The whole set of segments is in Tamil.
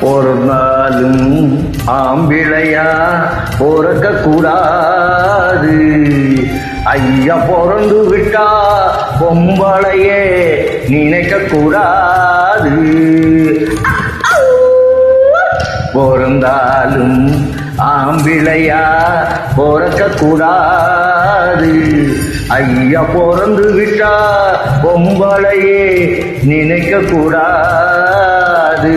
ஒரு நாளும் ஆம்பிளையா பிறக்க கூடாது. ஐயா பிறந்து விட்டா பொம்பளையே நினைக்க கூடாது. பிறந்தாலும் ஆம்பிளையா பிறக்க கூடாது. ஐயா பிறந்து விட்டா பொம்பளையே நினைக்க கூடாது.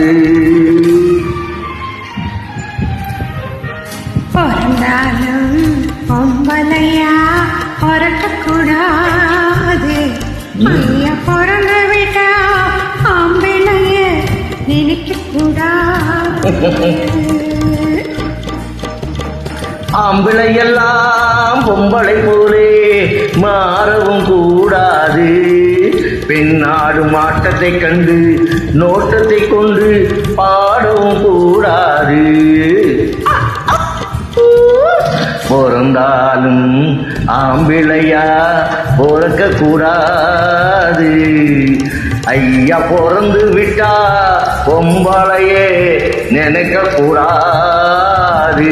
பிறந்தாலும் பொம்பளையா பிறக்க கூடாது. ஐயா பிறந்து விட்டா ஆம்பிளைய நினைக்க கூடாது. ஆம்பிளை எல்லாம் பொம்பளை போலே மாறவும் கூடாது. பெண்ணாடும் ஆட்டத்தை கண்டு நோட்டத்தை கொண்டு பாடவும் கூடாது. பிறந்தாலும் ஆம்பிளையா பிறக்க கூடாது. ஐயா பிறந்து விட்டா பொம்பளையே நினைக்க கூடாது.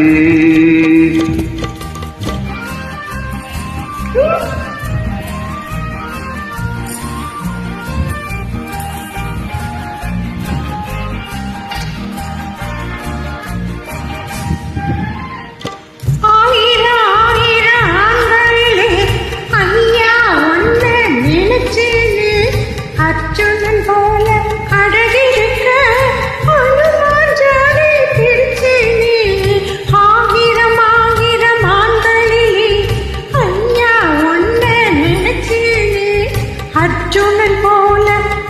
அர்ஜுனன் போல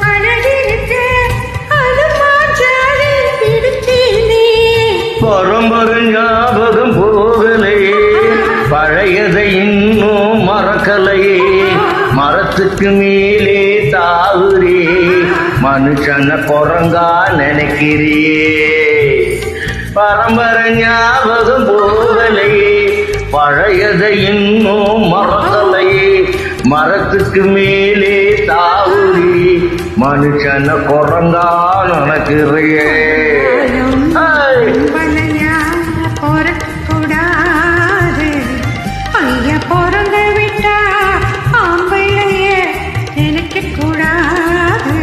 அழகிருக்க அது மாற்றாடி பிடிச்சேனே. பரம்பரை ஞாபகம் போகலையே, பழையதை இன்னும் மறக்கலையே. மரத்துக்கு மேலே தாவுரே, மனுஷன குரங்கா நினைக்கிறியே. பரம்பரை ஞாபகம் போகலையே, பழையதை இன்னும் மறக்கலையே. மரத்துக்கு மேலே தாவுரி, மனுஷன குரங்கா நினைக்கிறியே. கூடாது. ஐயா பிறந்து விட்டா ஆம்பிளைய நினைக்க கூடாது.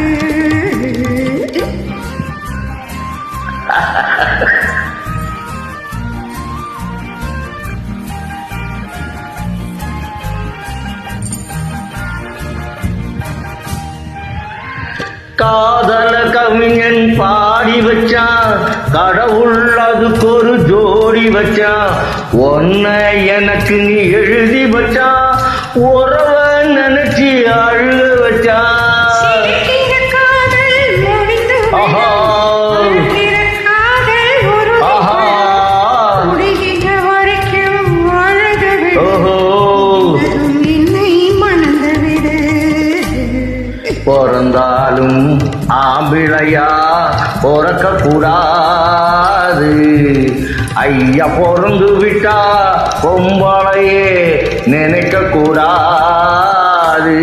காதல கவிஞன் பாடி வச்சான், கடவுள் அதுக்கு ஒரு ஜோடி வச்சான். ஒன்ன எனக்கு நீ எழுதி வச்சான், உறவ நினைச்சி அழுக வச்சான். பிறந்தாலும் ஆம்பிளையா பிறக்க கூடாது. ஐயா பிறந்து விட்டா பொம்பளையே நினைக்க கூடாது.